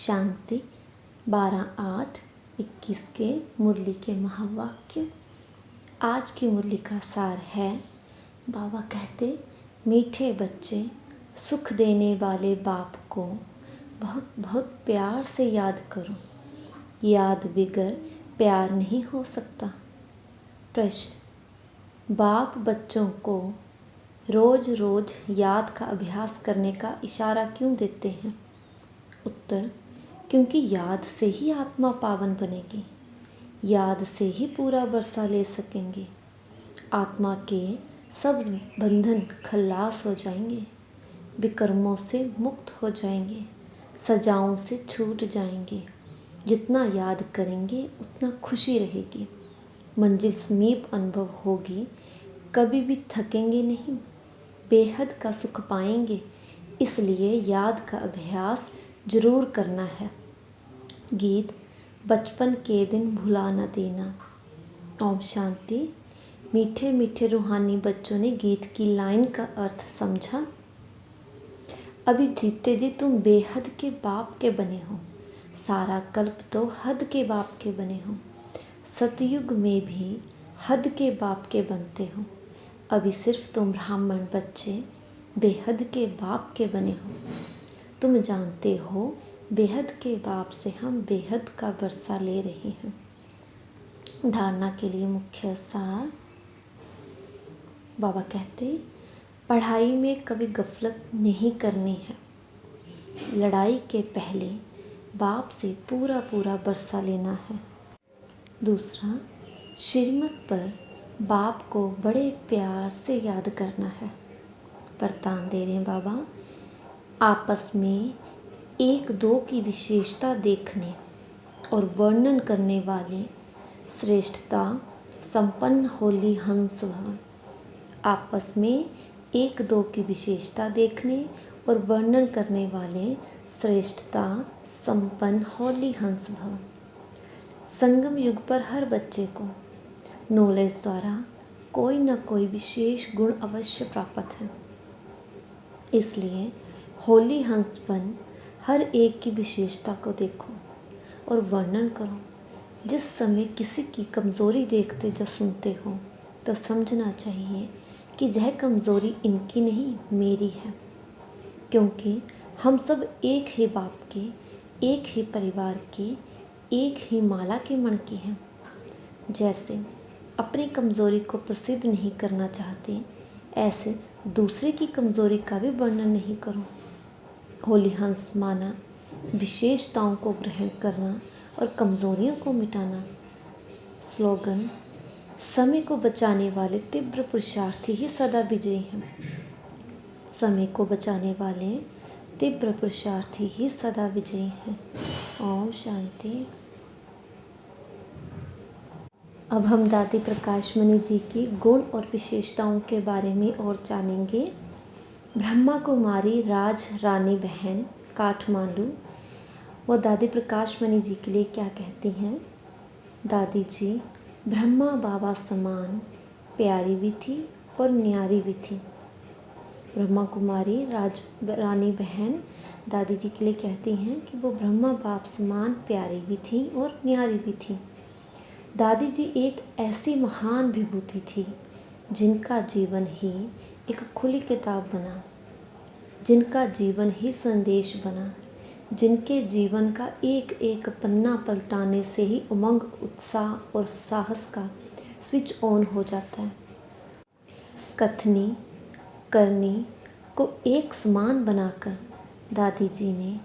शांति 12/8/21 के मुरली के महावाक्य। आज की मुरली का सार है, बाबा कहते, मीठे बच्चे, सुख देने वाले बाप को बहुत बहुत प्यार से याद करो। याद बिगर प्यार नहीं हो सकता। प्रश्न, बाप बच्चों को रोज रोज याद का अभ्यास करने का इशारा क्यों देते हैं? उत्तर, क्योंकि याद से ही आत्मा पावन बनेगी, याद से ही पूरा बरसा ले सकेंगे। आत्मा के सब बंधन खल्लास हो जाएंगे, विकर्मों से मुक्त हो जाएंगे, सजाओं से छूट जाएंगे। जितना याद करेंगे उतना खुशी रहेगी, मंजिल समीप अनुभव होगी, कभी भी थकेंगे नहीं, बेहद का सुख पाएंगे। इसलिए याद का अभ्यास जरूर करना है। गीत, बचपन के दिन भुला न देना। ओम शांति। मीठे मीठे रूहानी बच्चों ने गीत की लाइन का अर्थ समझा। अभी जीते जी तुम बेहद के बाप के बने हो, सारा कल्प तो हद के बाप के बने हो। सतयुग में भी हद के बाप के बनते हो। अभी सिर्फ तुम ब्राह्मण बच्चे बेहद के बाप के बने हो। तुम जानते हो बेहद के बाप से हम बेहद का वर्षा ले रहे हैं। धारणा के लिए मुख्य सार, बाबा कहते, पढ़ाई में कभी गफलत नहीं करनी है। लड़ाई के पहले बाप से पूरा पूरा वर्षा लेना है। दूसरा, श्रीमत पर बाप को बड़े प्यार से याद करना है। वरदान दे रहे हैं बाबा, आपस में एक दो की विशेषता देखने और वर्णन करने वाले श्रेष्ठता संपन्न होली हंस भवन। आपस में एक दो की विशेषता देखने और वर्णन करने वाले श्रेष्ठता संपन्न होली हंस भवन। संगम युग पर हर बच्चे को नॉलेज द्वारा कोई न कोई विशेष गुण अवश्य प्राप्त है। इसलिए होली हंस बन हर एक की विशेषता को देखो और वर्णन करो। जिस समय किसी की कमज़ोरी देखते या सुनते हो तो समझना चाहिए कि यह कमज़ोरी इनकी नहीं, मेरी है। क्योंकि हम सब एक ही बाप के, एक ही परिवार के, एक ही माला के मण के हैं। जैसे अपनी कमज़ोरी को प्रसिद्ध नहीं करना चाहते, ऐसे दूसरे की कमज़ोरी का भी वर्णन नहीं करो। होली हंस माना विशेषताओं को ग्रहण करना और कमज़ोरियों को मिटाना। स्लोगन, समय को बचाने वाले तीव्र पुरुषार्थी ही सदा विजयी हैं। समय को बचाने वाले तीव्र पुरुषार्थी ही सदा विजयी हैं। ओम शांति। अब हम दादी प्रकाश मणि जी की गुण और विशेषताओं के बारे में और जानेंगे। ब्रह्मा कुमारी राज रानी बहन काठमांडू वो दादी प्रकाश मणि जी के लिए क्या कहती हैं? दादी जी ब्रह्मा बाबा समान प्यारी भी थी और न्यारी भी थी। ब्रह्मा कुमारी राज रानी बहन दादी जी के लिए कहती हैं कि वो ब्रह्मा बाप समान प्यारी भी थी और न्यारी भी थी। दादी जी एक ऐसी महान विभूति थी जिनका जीवन ही एक खुली किताब बना, जिनका जीवन ही संदेश बना, जिनके जीवन का एक एक पन्ना पलटाने से ही उमंग, उत्साह और साहस का स्विच ऑन हो जाता है। कथनी करनी को एक समान बनाकर दादी जी ने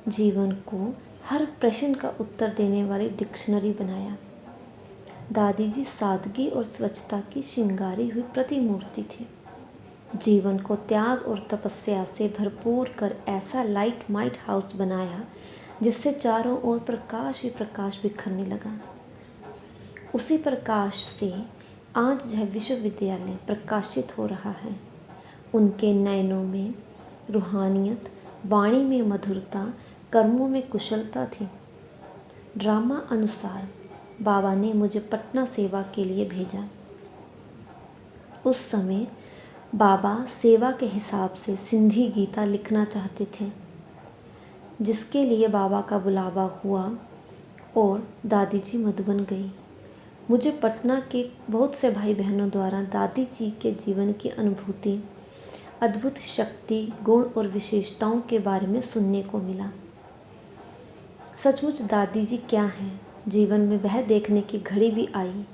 जीवन को हर प्रश्न का उत्तर देने वाली डिक्शनरी बनाया। दादी जी सादगी और स्वच्छता की श्रृंगारी हुई प्रतिमूर्ति थी। जीवन को त्याग और तपस्या से भरपूर कर ऐसा लाइट माइट हाउस बनाया जिससे चारों ओर प्रकाश ही प्रकाश बिखरने लगा। उसी प्रकाश से आज यह विश्वविद्यालय प्रकाशित हो रहा है। उनके नयनों में रूहानियत, वाणी में मधुरता, कर्मों में कुशलता थी। ड्रामा अनुसार बाबा ने मुझे पटना सेवा के लिए भेजा। उस समय बाबा सेवा के हिसाब से सिंधी गीता लिखना चाहते थे। जिसके लिए बाबा का बुलावा हुआ और दादी जी मधुबन गई। मुझे पटना के बहुत से भाई बहनों द्वारा दादी जी के जीवन की अनुभूति, अद्भुत शक्ति, गुण और विशेषताओं के बारे में सुनने को मिला। सचमुच दादी जी क्या हैं, जीवन में वह देखने की घड़ी भी आई।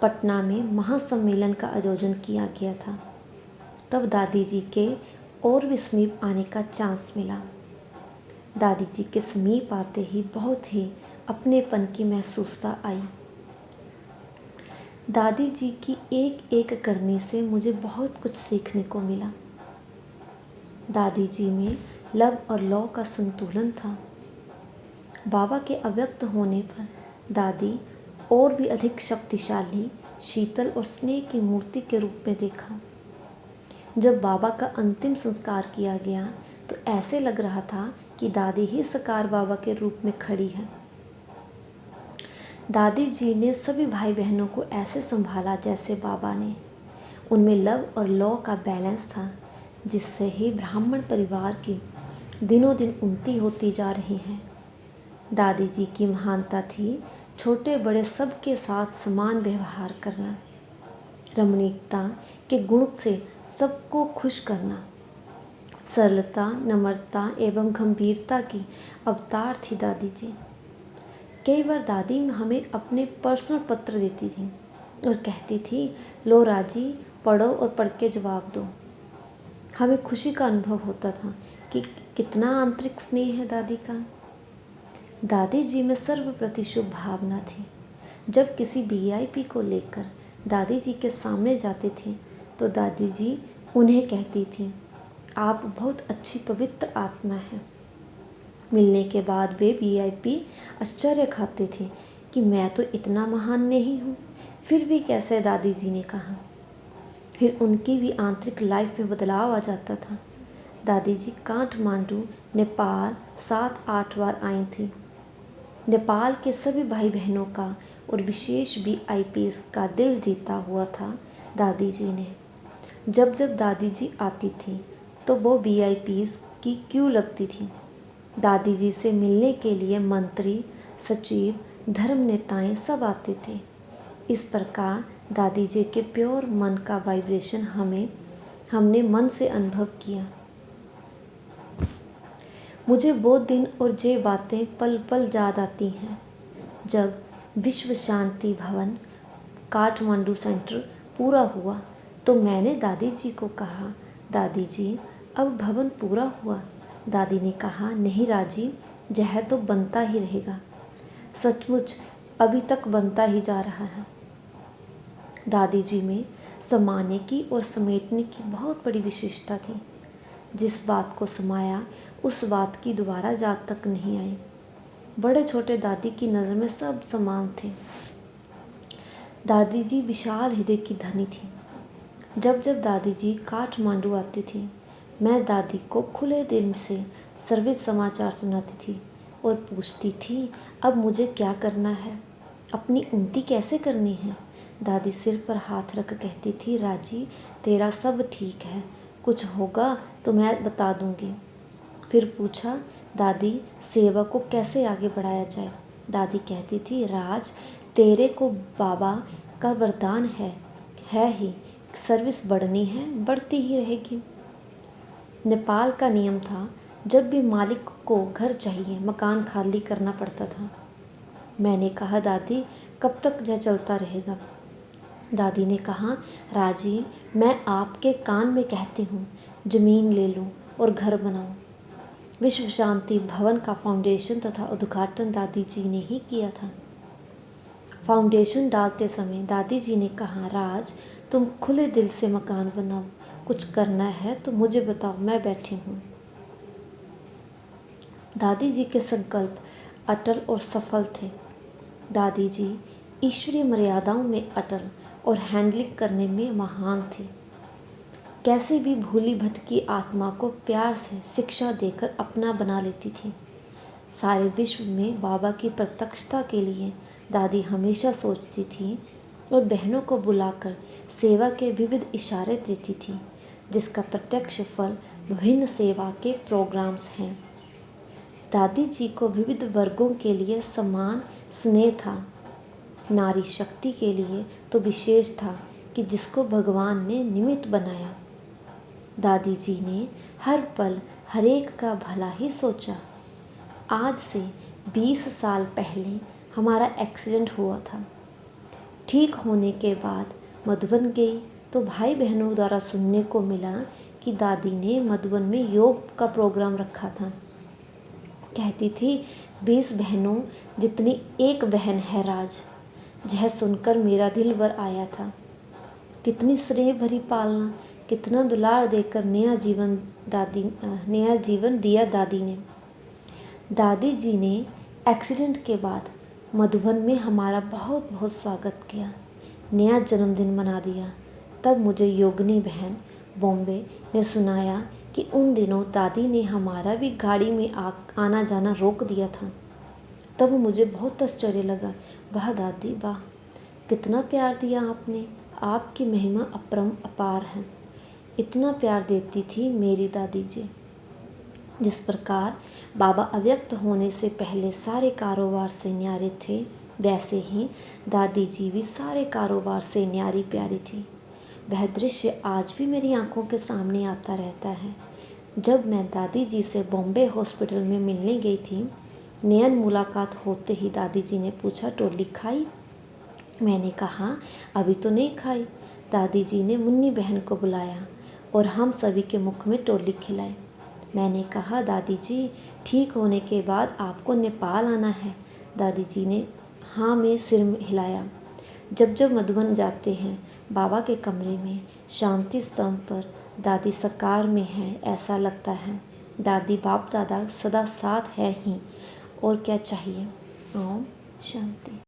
पटना में महासम्मेलन का आयोजन किया गया था। तब दादी जी के और भी समीप आने का चांस मिला। दादी जी के समीप आते ही बहुत ही अपनेपन की महसूसता आई। दादी जी की एक एक करनी से मुझे बहुत कुछ सीखने को मिला। दादी जी में लव और लॉ का संतुलन था। बाबा के अव्यक्त होने पर दादी और भी अधिक शक्तिशाली, शीतल और स्नेह की मूर्ति के रूप में देखा। जब बाबा का अंतिम संस्कार किया गया तो ऐसे लग रहा था कि दादी ही साकार बाबा के रूप में खड़ी है। दादी जी ने सभी भाई बहनों को ऐसे संभाला जैसे बाबा ने। उनमें लव और लॉ का बैलेंस था, जिससे ही ब्राह्मण परिवार की दिनों दिन उन्नति होती जा रही है। दादी जी की महानता थी छोटे बड़े सबके साथ समान व्यवहार करना, रमणीकता के गुण से सबको खुश करना, सरलता, नम्रता एवं गंभीरता की अवतार थी दादी जी। कई बार दादी हमें अपने पर्सनल पत्र देती थी और कहती थी, लो राजी, पढ़ो और पढ़ के जवाब दो। हमें खुशी का अनुभव होता था कि कितना आंतरिक स्नेह है दादी का। दादी जी में सर्वप्रति शुभ भावना थी। जब किसी वीआईपी को लेकर दादी जी के सामने जाते थे तो दादी जी उन्हें कहती थी, आप बहुत अच्छी पवित्र आत्मा हैं। मिलने के बाद वे वीआईपी आश्चर्य खाते थे कि मैं तो इतना महान नहीं हूँ, फिर भी कैसे, दादी जी ने कहा। फिर उनकी भी आंतरिक लाइफ में बदलाव आ जाता था। दादी जी काठमांडू, नेपाल 7-8 बार आई थी। नेपाल के सभी भाई बहनों का और विशेष वीआईपीज़ का दिल जीता हुआ था दादी जी ने। जब जब दादी जी आती थी तो वो वीआईपीज़ की क्यू लगती थी। दादी जी से मिलने के लिए मंत्री, सचिव, धर्म नेताएं सब आते थे। इस प्रकार दादी जी के प्योर मन का वाइब्रेशन हमने मन से अनुभव किया। मुझे वो दिन और जे बातें पल पल याद आती हैं जब विश्व शांति भवन काठमांडू सेंटर पूरा हुआ तो मैंने दादी जी को कहा, दादी जी अब भवन पूरा हुआ। दादी ने कहा, नहीं राजी, यह तो बनता ही रहेगा। सचमुच अभी तक बनता ही जा रहा है। दादी जी में समाने की और समेटने की बहुत बड़ी विशेषता थी। जिस बात को समाया उस बात की दोबारा याद तक नहीं आई। बड़े छोटे दादी की नज़र में सब समान थे। दादी जी विशाल हृदय की धनी थी। जब जब दादी जी काठमांडू आती थी मैं दादी को खुले दिल से सर्विस समाचार सुनाती थी और पूछती थी, अब मुझे क्या करना है, अपनी उन्नति कैसे करनी है। दादी सिर पर हाथ रख कहती थी, राजी तेरा सब ठीक है, कुछ होगा तो मैं बता दूंगी। फिर पूछा, दादी सेवा को कैसे आगे बढ़ाया जाए। दादी कहती थी, राज तेरे को बाबा का वरदान है ही, सर्विस बढ़नी है, बढ़ती ही रहेगी। नेपाल का नियम था, जब भी मालिक को घर चाहिए मकान खाली करना पड़ता था। मैंने कहा, दादी कब तक यह चलता रहेगा। दादी ने कहा, राजी मैं आपके कान में कहती हूँ, ज़मीन ले लो और घर बनाओ। विश्व शांति भवन का फाउंडेशन तथा उद्घाटन दादी जी ने ही किया था। फाउंडेशन डालते समय दादी जी ने कहा, राज तुम खुले दिल से मकान बनाओ, कुछ करना है तो मुझे बताओ, मैं बैठी हूँ। दादी जी के संकल्प अटल और सफल थे। दादी जी ईश्वरीय मर्यादाओं में अटल और हैंडलिंग करने में महान थी। कैसे भी भूली भटकी आत्मा को प्यार से शिक्षा देकर अपना बना लेती थी। सारे विश्व में बाबा की प्रत्यक्षता के लिए दादी हमेशा सोचती थी और बहनों को बुलाकर सेवा के विविध इशारे देती थी, जिसका प्रत्यक्ष फल विभिन्न सेवा के प्रोग्राम्स हैं। दादी जी को विविध वर्गों के लिए समान स्नेह था। नारी शक्ति के लिए तो विशेष था कि जिसको भगवान ने निमित्त बनाया। दादी जी ने हर पल हर एक का भला ही सोचा। आज से 20 साल पहले हमारा एक्सीडेंट हुआ था। ठीक होने के बाद मधुबन गई तो भाई बहनों द्वारा सुनने को मिला कि दादी ने मधुबन में योग का प्रोग्राम रखा था। कहती थी 20 बहनों जितनी एक बहन है राज। यह सुनकर मेरा दिल भर आया था। कितनी स्नेह भरी पालना, कितना दुलार देकर नया जीवन दिया दादी ने। दादी जी ने एक्सीडेंट के बाद मधुबन में हमारा बहुत बहुत स्वागत किया, नया जन्मदिन मना दिया। तब मुझे योगिनी बहन बॉम्बे ने सुनाया कि उन दिनों दादी ने हमारा भी गाड़ी में आना जाना रोक दिया था। तब मुझे बहुत आश्चर्य लगा। वाह दादी वाह, कितना प्यार दिया आपने, आपकी महिमा अपार है। इतना प्यार देती थी मेरी दादी जी। जिस प्रकार बाबा अव्यक्त होने से पहले सारे कारोबार से न्यारे थे, वैसे ही दादी जी भी सारे कारोबार से न्यारी प्यारी थी। वह दृश्य आज भी मेरी आंखों के सामने आता रहता है। जब मैं दादी जी से बॉम्बे हॉस्पिटल में मिलने गई थी, नयन मुलाकात होते ही दादी जी ने पूछा, टोली खाई? मैंने कहा अभी तो नहीं खाई। दादी जी ने मुन्नी बहन को बुलाया और हम सभी के मुख में टोली खिलाई। मैंने कहा दादी जी, ठीक होने के बाद आपको नेपाल आना है। दादी जी ने हाँ में सिर हिलाया। जब जब मधुबन जाते हैं, बाबा के कमरे में शांति स्तंभ पर दादी साकार में है, ऐसा लगता है। दादी बाप दादा सदा साथ है ही, और क्या चाहिए। ओम शांति।